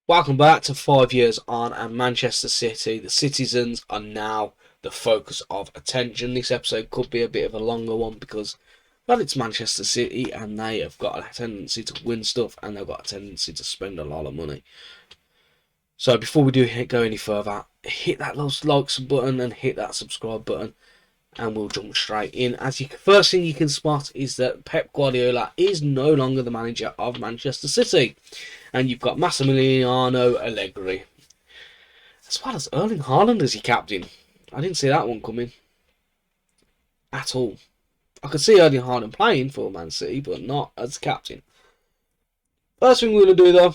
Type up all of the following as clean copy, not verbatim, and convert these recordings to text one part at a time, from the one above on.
Welcome back to 5 years on, and Manchester City. The citizens are now the focus of attention. This episode could be a bit of a longer one because, well, it's Manchester City and they have got a tendency to win stuff and they've got a tendency to spend a lot of money. So before we do go any further, hit that likes button and hit that subscribe button, and we'll jump straight in. First thing you can spot is that Pep Guardiola is no longer the manager of Manchester City, and you've got Massimiliano Allegri, as well as Erling Haaland as your captain. I didn't see that one coming at all. I could see Erling Haaland playing for Man City, but not as captain. First thing we're going to do, though,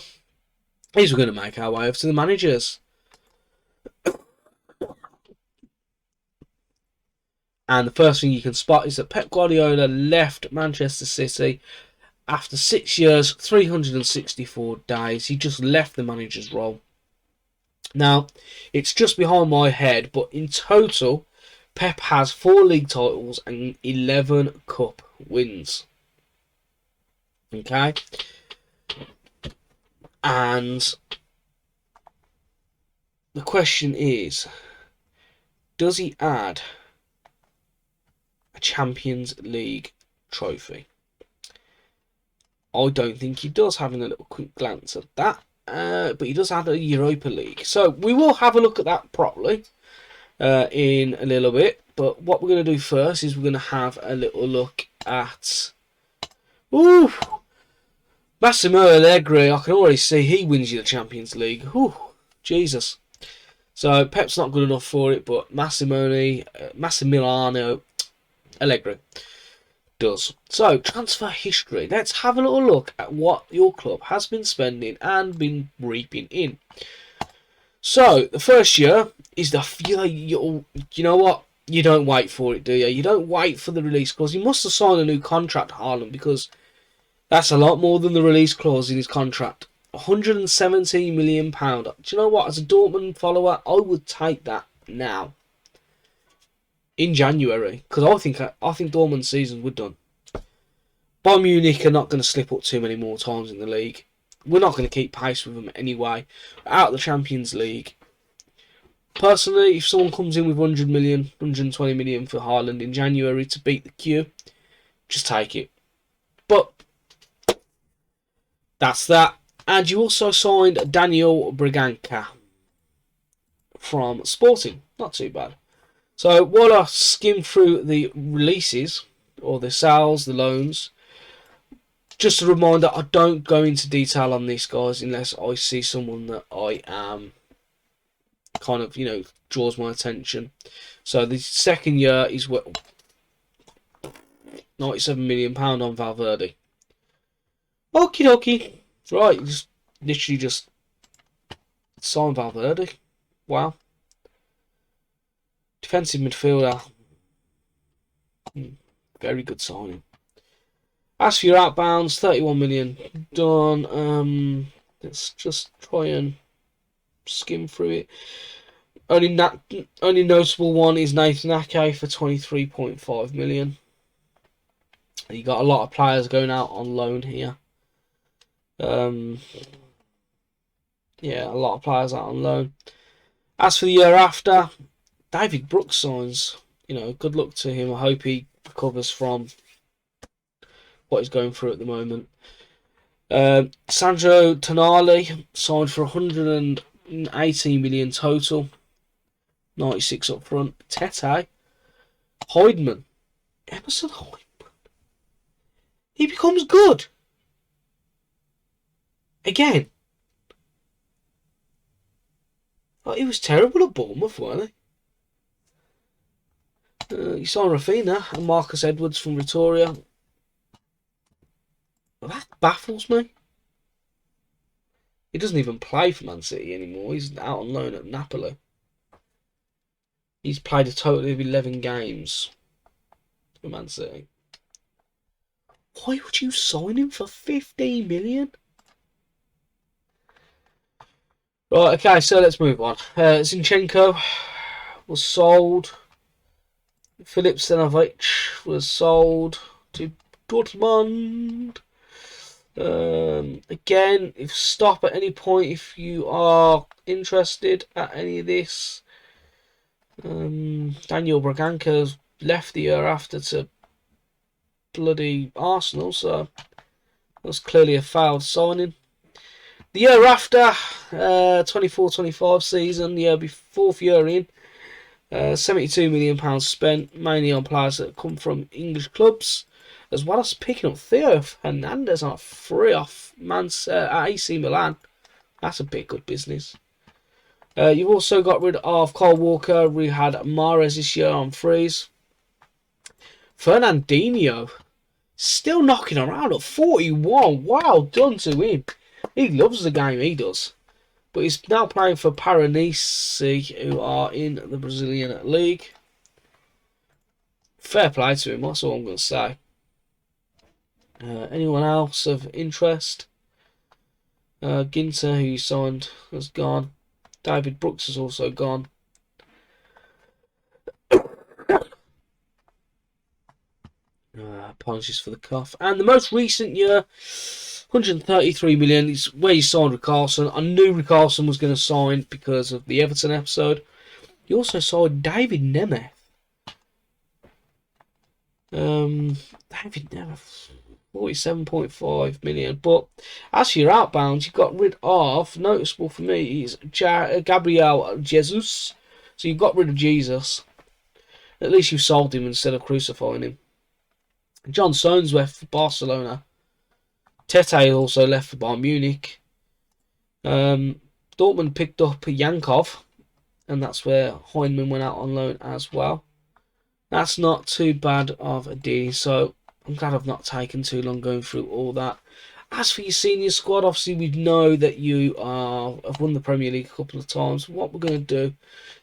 is we're going to make our way over to the managers. And the first thing you can spot is that Pep Guardiola left Manchester City after 6 years, 364 days. He just left the manager's role. Now, it's just behind my head, but in total, Pep has 4 league titles and 11 cup wins. Okay? And the question is, does he add a Champions League trophy? I don't think he does, having a little quick glance at that. But he does add a Europa League. So we will have a look at that properly in a little bit. But what we're going to do first is we're going to have a little look at... Ooh! Massimo Allegri, I can already see he wins you the Champions League. Ooh, Jesus. So Pep's not good enough for it, but Massimiliano Allegri does. So, transfer history. Let's have a little look at what your club has been spending and been reaping in. So, the first year is you know what? You don't wait for it, do you? You don't wait for the release clause. He must have signed a new contract, Haaland, because that's a lot more than the release clause in his contract. £117 million. Do you know what? As a Dortmund follower, I would take that now. In January, because I think Dortmund's season we're done. Bayern Munich are not going to slip up too many more times in the league. We're not going to keep pace with them anyway. Out of the Champions League. Personally, if someone comes in with 100 million, 120 million for Haaland in January to beat the queue, just take it. But that's that. And you also signed Daniel Briganca from Sporting. Not too bad. So while I skim through the releases, or the sales, the loans, just a reminder, I don't go into detail on these guys unless I see someone that I am kind of, draws my attention. So the second year is £97 million on Valverde. Okie dokie. Right, literally just sign Valverde. Wow. Defensive midfielder. Very good signing. As for your outbounds, 31 million done. Let's just try and skim through it. Only notable one is Nathan Ake for 23.5 million. You got a lot of players going out on loan here. Yeah, a lot of players out on loan. As for the year after, David Brooks signs. Good luck to him. I hope he recovers from what he's going through at the moment. Sandro Tonali signed for 118 million total. 96 up front. Tete. Heidman. Emerson Heidman. He becomes good. Again. He was terrible at Bournemouth, weren't he? You saw Rafinha and Marcus Edwards from Victoria. Well, that baffles me. He doesn't even play for Man City anymore. He's out on loan at Napoli. He's played a total of 11 games for Man City. Why would you sign him for 15 million? Right, okay, so let's move on. Zinchenko was sold. Filip Stanovic was sold to Dortmund. Again, if stop at any point if you are interested at any of this. Daniel Braganca left the year after to bloody Arsenal, so that's clearly a failed signing. The year after, 24-25 season, the fourth year in, £72 million spent, mainly on players that come from English clubs, as well as picking up Theo Hernandez on a free off AC Milan. That's a bit good business. You've also got rid of Kyle Walker. We had Mahrez this year on frees. Fernandinho, still knocking around at 41. Wow, done to him. He loves the game, he does. But he's now playing for Paranisi, who are in the Brazilian league. Fair play to him, that's all I'm going to say. Anyone else of interest? Ginter, who you signed, has gone. David Brooks has also gone. Apologies for the cough. And the most recent year, 133 million, is where you signed Richarlison. I knew Richarlison was going to sign because of the Everton episode. You also signed David Nemeth. David Nemeth, 47.5 million. But as for your outbounds, you got rid of, noticeable for me, is Gabriel Jesus. So you got rid of Jesus. At least you sold him instead of crucifying him. John Stones left for Barcelona. Tete also left for Bayern Munich. Dortmund picked up Yankov, and that's where Heinemann went out on loan as well. That's not too bad of a deal, so I'm glad I've not taken too long going through all that. As for your senior squad, obviously we know that you have won the Premier League a couple of times. What we're going to do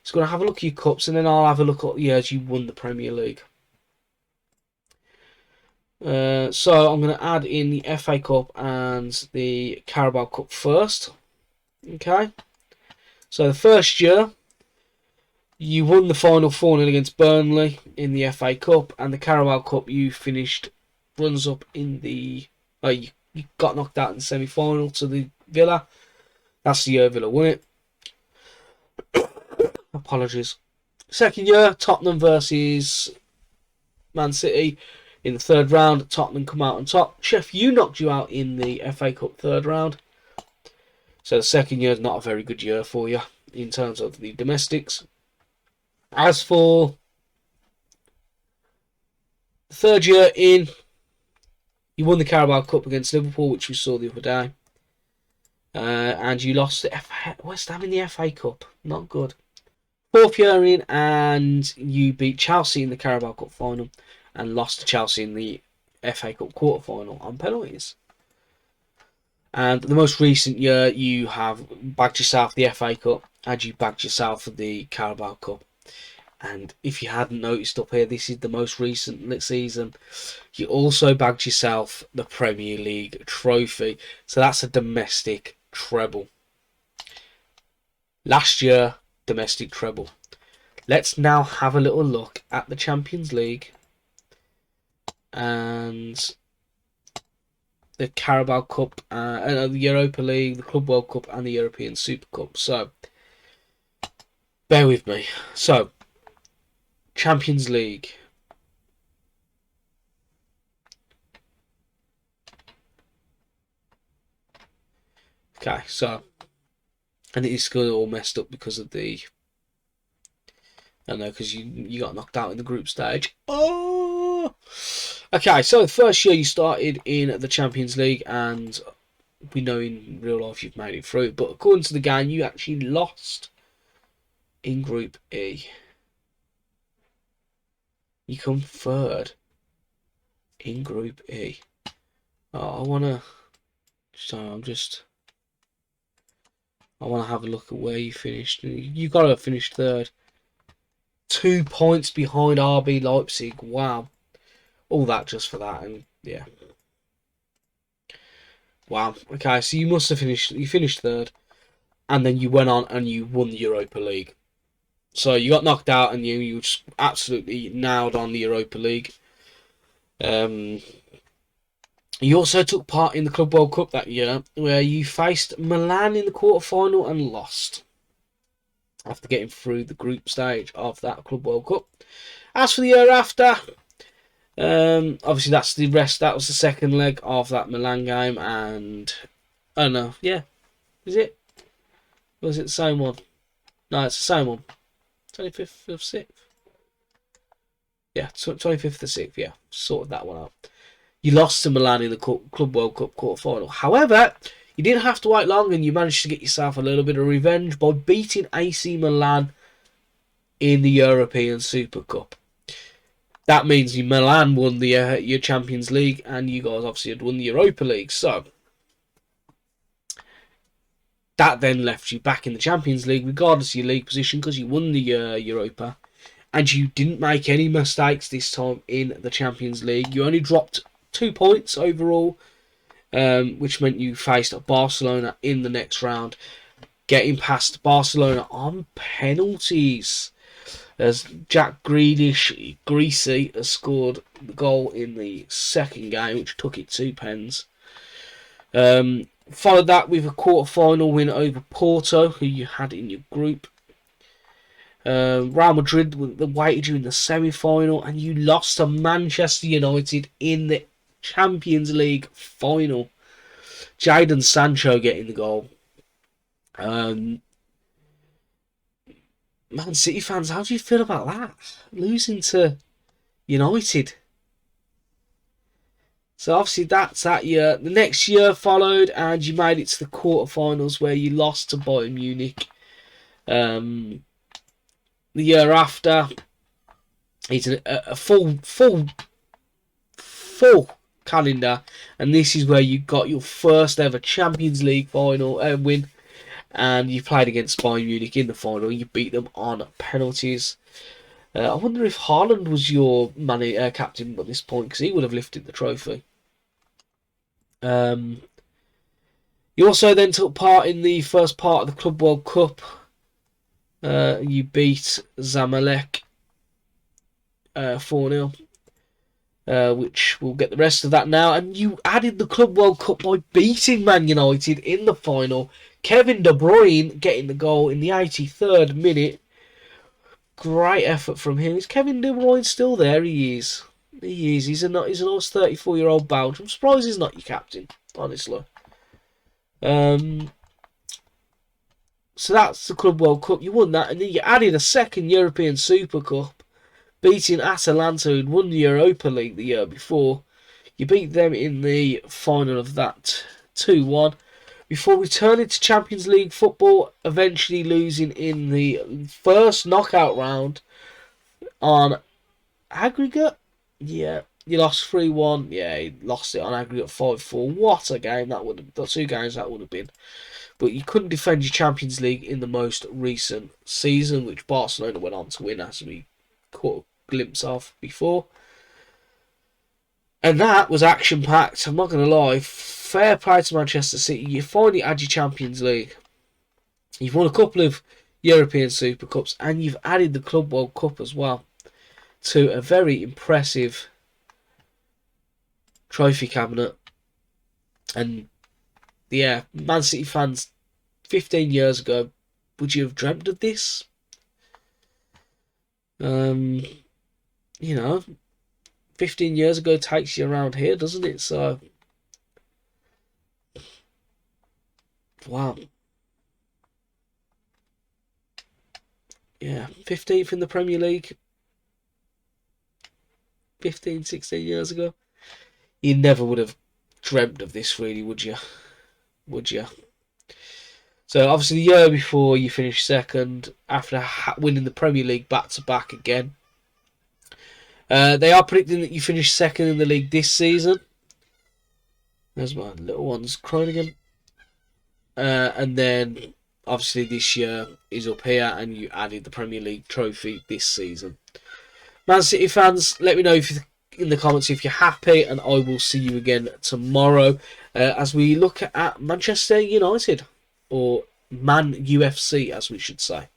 is going to have a look at your cups, and then I'll have a look at years you won the Premier League. So I'm going to add in the FA Cup and the Carabao Cup first. Okay. So the first year, you won the final 4-0 against Burnley in the FA Cup, and the Carabao Cup you finished runs up in the... you got knocked out in the semi-final to the Villa. That's the year Villa won it. Apologies. Second year, Tottenham versus Man City. In the third round, Tottenham come out on top. Sheffield knocked you out in the FA Cup third round. So the second year is not a very good year for you in terms of the domestics. As for the third year in, you won the Carabao Cup against Liverpool, which we saw the other day. And you lost to West Ham in the FA Cup. Not good. Fourth year in, and you beat Chelsea in the Carabao Cup final and lost to Chelsea in the FA Cup quarter-final on penalties. And the most recent year, you have bagged yourself the FA Cup, and you bagged yourself the Carabao Cup. And if you hadn't noticed up here, this is the most recent season. You also bagged yourself the Premier League trophy. So that's a domestic treble. Last year, domestic treble. Let's now have a little look at the Champions League and the Carabao Cup, the Europa League, the Club World Cup, and the European Super Cup. So, bear with me. So, Champions League. Okay, so, and it is all messed up because of the... I know, because you got knocked out in the group stage. Oh! Okay, so the first year you started in the Champions League, and we know in real life you've made it through. But according to the game, you actually lost in Group E. You come third in Group E. Oh, I want to have a look at where you finished. You got to finish third. 2 points behind RB Leipzig. Wow. All that just for that, and yeah. Wow. Okay, so you must have finished third, and then you went on and you won the Europa League. So you got knocked out, and you just absolutely nailed on the Europa League. You also took part in the Club World Cup that year, where you faced Milan in the quarter-final and lost after getting through the group stage of that Club World Cup. As for the year after, obviously that's the rest. That was the second leg of that Milan game, and oh no, yeah, is it? Or was it the same one? No, it's the same one. 25th of 6th. Yeah, 25th of 6th. Yeah, sorted that one out. You lost to Milan in the Club World Cup quarter-final. However, you didn't have to wait long, and you managed to get yourself a little bit of revenge by beating AC Milan in the European Super Cup. That means Milan won the your Champions League, and you guys obviously had won the Europa League. So that then left you back in the Champions League, regardless of your league position, because you won the Europa, and you didn't make any mistakes this time in the Champions League. You only dropped 2 points overall, which meant you faced Barcelona in the next round, getting past Barcelona on penalties, as Jack Greasy has scored the goal in the second game, which took it 2 pens. Followed that with a quarter-final win over Porto, who you had in your group. Real Madrid awaited you in the semi-final, and you lost to Manchester United in the Champions League final. Jadon Sancho getting the goal. Man City fans, how do you feel about that? Losing to United. So obviously that's that year. The next year followed, and you made it to the quarterfinals, where you lost to Bayern Munich. The year after, it's a full calendar, and this is where you got your first ever Champions League final win, and you played against Bayern Munich in the final. You beat them on penalties. I wonder if Haaland was your captain at this point, because he would have lifted the trophy. You also then took part in the first part of the Club World Cup. You beat Zamalek 4-0, which we'll get the rest of that now. And you added the Club World Cup by beating Man United in the final. Kevin De Bruyne getting the goal in the 83rd minute. Great effort from him. Is Kevin De Bruyne still there? He is. He is. He's a nice 34-year-old Belgian. I'm surprised he's not your captain, honestly. So that's the Club World Cup. You won that, and then you added a second European Super Cup, beating Atalanta, who'd won the Europa League the year before. You beat them in the final of that 2-1. Before returning to Champions League football, eventually losing in the first knockout round on aggregate. Yeah, you lost 3-1. Yeah, you lost it on aggregate 5-4. What a game that would have. The 2 games that would have been. But you couldn't defend your Champions League in the most recent season, which Barcelona went on to win, as we caught a glimpse of before. And that was action-packed. I'm not going to lie. Fair play to Manchester City. You finally had your Champions League. You've won a couple of European Super Cups, and you've added the Club World Cup as well to a very impressive trophy cabinet. And yeah, Man City fans, 15 years ago, would you have dreamt of this? You know, 15 years ago takes you around here, doesn't it? So, wow. Yeah, 15th in the Premier League. 15, 16 years ago. You never would have dreamt of this, really, would you? Would you? So, obviously, the year before you finished second, after winning the Premier League back-to-back again. They are predicting that you finish second in the league this season. There's my little one's crying again. And then, obviously, this year is up here, and you added the Premier League trophy this season. Man City fans, let me know in the comments if you're happy, and I will see you again tomorrow as we look at Manchester United, or Man UFC, as we should say.